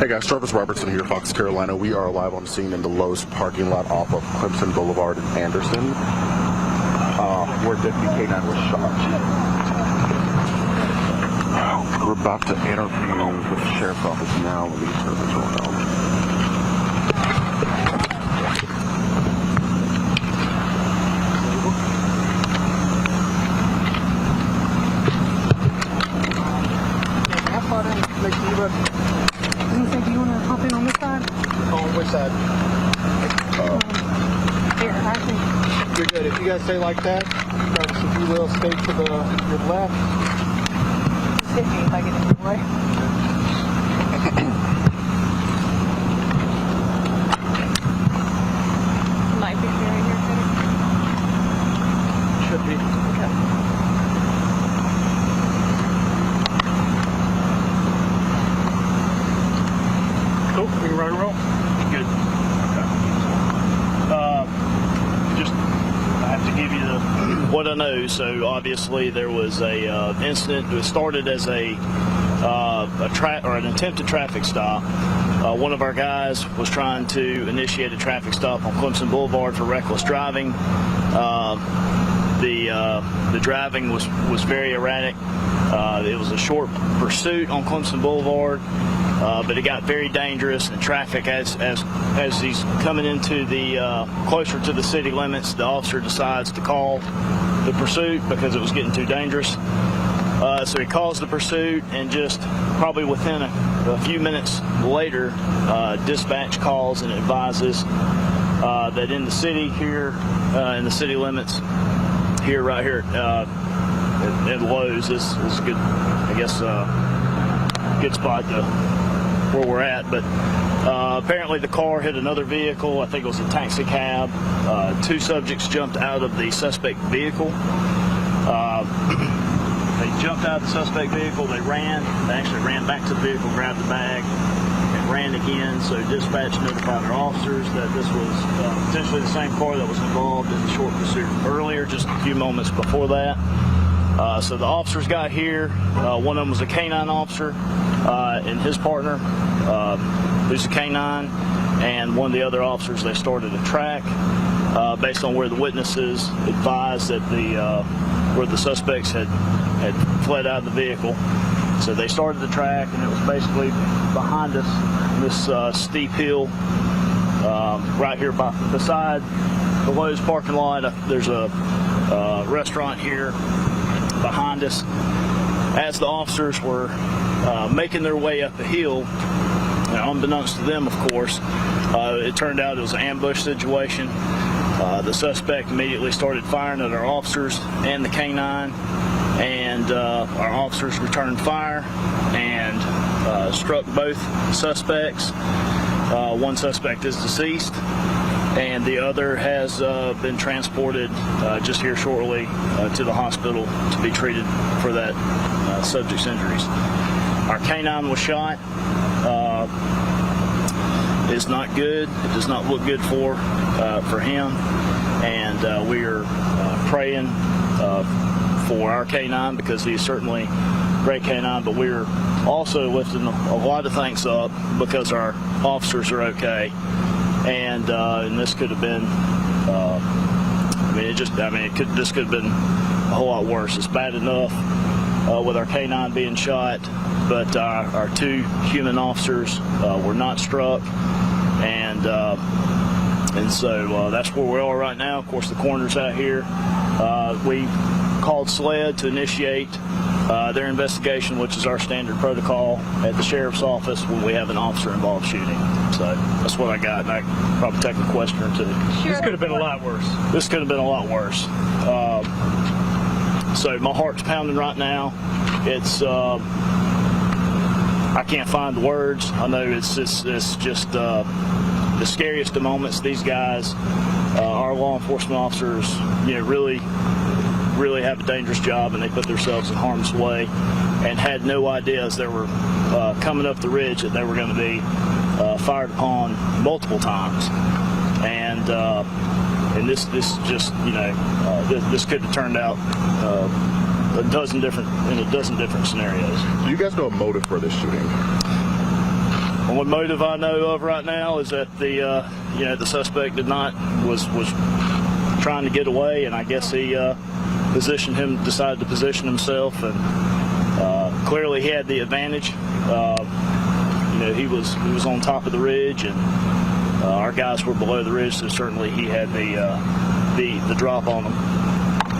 Hey guys, Travis Robertson here, Fox Carolina. We are live on scene in the Lowe's parking lot off of Clemson Boulevard in Anderson, where Deputy K9 was shot. We're about to interview with the Sheriff's Office now. Let me turn this around. Do you want to hop in on this side? On which side? Here, I think. You're good. If you guys stay like that, Travis, if you will, stay to your left. Just hit me if I get in your way. Might be right here, Cody. Should be. Okay. Cool. We can rock and roll. Good. Okay. Just, I have to give you what I know. So obviously there was a incident. It started as an attempted traffic stop. One of our guys was trying to initiate a traffic stop on Clemson Boulevard for reckless driving. The driving was very erratic. It was a short pursuit on Clemson Boulevard. But it got very dangerous, and traffic as he's coming into the closer to the city limits, the officer decides to call the pursuit because it was getting too dangerous. So he calls the pursuit, and just probably within a few minutes later, dispatch calls and advises that in the city here, in the city limits here, right here at Lowe's, this is a good, I guess, good spot to where we're at, but apparently the car hit another vehicle. I think it was a taxi cab. Two subjects jumped out of the suspect vehicle. They jumped out of the suspect vehicle. They actually ran back to the vehicle, grabbed the bag, and ran again. So dispatch notified our officers that this was potentially the same car that was involved in the short pursuit earlier, just a few moments before that. So the officers got here. One of them was a K9 officer and his partner, who's a K9, and one of the other officers. They started a track based on where the witnesses advised that where the suspects had fled out of the vehicle. So they started the track, and it was basically behind us, this steep hill right here beside the Lowe's parking lot. There's a restaurant here behind us. As the officers were making their way up the hill, unbeknownst to them, of course, it turned out it was an ambush situation. The suspect immediately started firing at our officers and the K9, and our officers returned fire and struck both suspects. One suspect is deceased, and the other has been transported just here shortly to the hospital to be treated for that subject's injuries. Our K9 was shot. It's not good. It does not look good for him, and we are praying for our K9 because he is certainly a great K9, but we're also lifting a lot of things up because our officers are okay. And this could have been, this could have been a whole lot worse. It's bad enough with our K9 being shot, but our two human officers were not struck, and so that's where we are right now. Of course, the coroner's out here. We called SLED to initiate their investigation, which is our standard protocol at the sheriff's office when we have an officer-involved shooting. So that's what I got, and I can probably take a question or two. This could have been a lot worse. This could have been a lot worse. So my heart's pounding right now. It's I can't find the words. I know it's just the scariest of moments. These guys, our law enforcement officers, really have a dangerous job, and they put themselves in harm's way and had no idea as they were coming up the ridge that they were going to be fired upon multiple times. And this just this could have turned out in a dozen different scenarios. Do you guys know a motive for this shooting? Only motive I know of right now is that the suspect was trying to get away, and I guess he decided to position himself, and clearly he had the advantage. He was on top of the ridge, and our guys were below the ridge, so certainly he had the drop on him.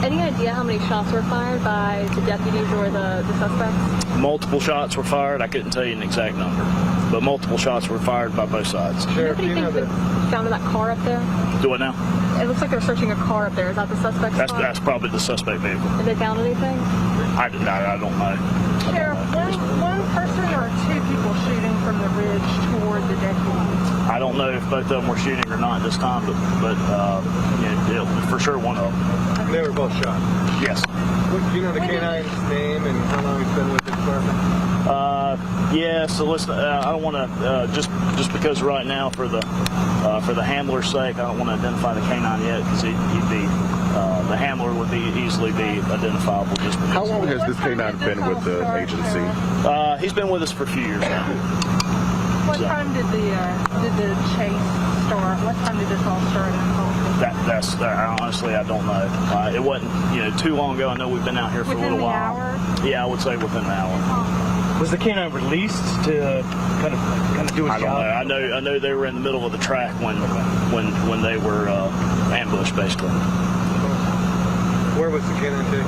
Any idea how many shots were fired by the deputies or the suspects? Multiple shots were fired. I couldn't tell you an exact number, but multiple shots were fired by both sides. Sheriff, Nobody thinks they found that car up there? Do it now? It looks like they're searching a car up there. Is that the suspect's car? That's probably the suspect vehicle. Did they found anything? I don't know. Sheriff, one person or two people shooting from the ridge toward the deputies? I don't know if both of them were shooting or not this time, but for sure one of them. They were both shot. Yes. Do you know the K-9's name and how long he's been with the department? Yeah. So listen, I don't want to just because right now for the handler's sake, I don't want to identify the K-9 yet because he'd be the handler would easily be identifiable. Just because. How long has this K-9 been with the agency? He's been with us for a few years now. What time did the chase start? What time did this all start? That's honestly, I don't know. It wasn't too long ago. I know we've been out here for a little while. Within the hour? Yeah, I would say within an hour. Was the K-9 released to kind of do its I don't job? know. I know they were in the middle of the track when they were ambushed, basically. Where was the K-9 taken?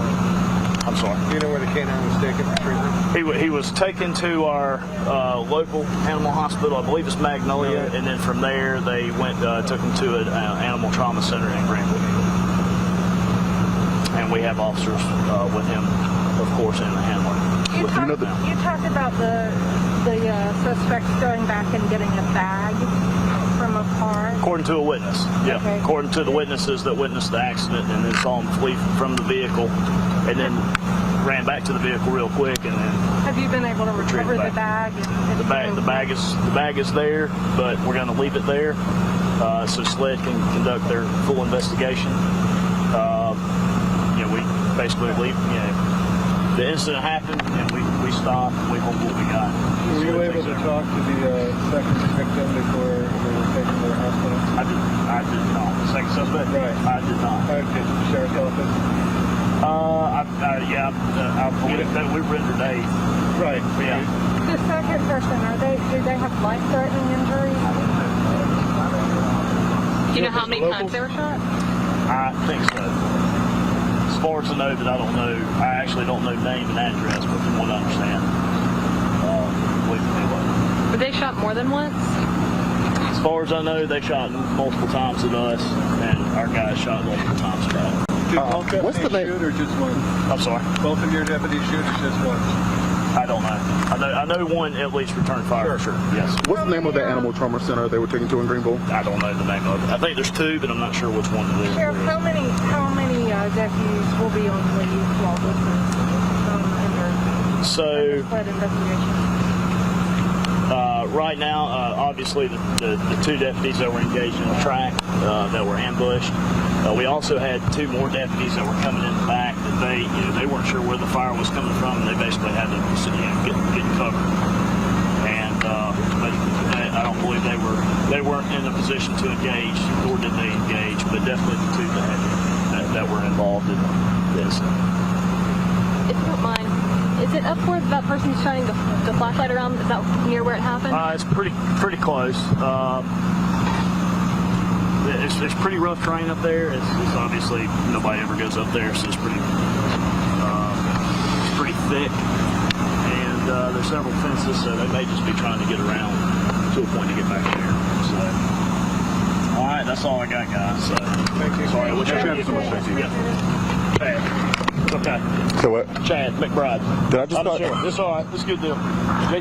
I'm sorry. Do you know where the K-9 was taken for treatment? He was taken to our local animal hospital, I believe it's Magnolia, and then from there they took him to an animal trauma center in Greenwood. And we have officers with him, of course, and the handler. You talked about the suspects going back and getting a bag from a car. According to a witness, yeah. Okay. According to the witnesses that witnessed the accident and then saw him flee from the vehicle, and then ran back to the vehicle real quick, and then Have you been able to recover the bag? the bag is there, but we're going to leave it there so SLED can conduct their full investigation. We basically leave. The incident happened, and we stopped. And we hold what we got. Were you able to talk to the second victim before they were taken to the hospital? I did not. The second suspect? Right. I did not. Okay, the sheriff's office. I believe that we rendered aid. Right. Yeah. The second person, do they have life-threatening injuries? Do you know how many times they were shot? I think so. As far as I know, but I don't know. I actually don't know name and address, but from what I understand, I believe they were. Were they shot more than once? As far as I know, they shot multiple times at us, and our guys shot multiple times back. Did both deputies what's the name? shoot or just one? I'm sorry. Both of your deputies shoot or just one? I don't know. I know one at least returned fire. Sure. Yes. What's the name of the animal trauma center they were taken to in Greenville? I don't know the name of it. I think there's two, but I'm not sure which one it is. Sheriff, how many deputies will be on leave while this is under So SLED investigation? right now, obviously the two deputies that were engaged in the track that were ambushed. We also had two more deputies that were coming in the back that they weren't sure where the fire was coming from, and they basically had to get covered. And but I don't believe they weren't in a position to engage, nor did they engage. But definitely the two that were involved in this. If you don't mind, is it up where that person's shining the flashlight around? Is that near where it happened? It's pretty close. It's pretty rough terrain up there. It's obviously nobody ever goes up there, so it's pretty thick. And there's several fences, so they may just be trying to get around to a point to get back there. So, all right, that's all I got, guys. So, Thank you. sorry, what's your Thank name? you so much, thank you. Yeah. Okay. So what? Chad McBride. Did I just I'm the start? sheriff. It's all right. It's a good deal.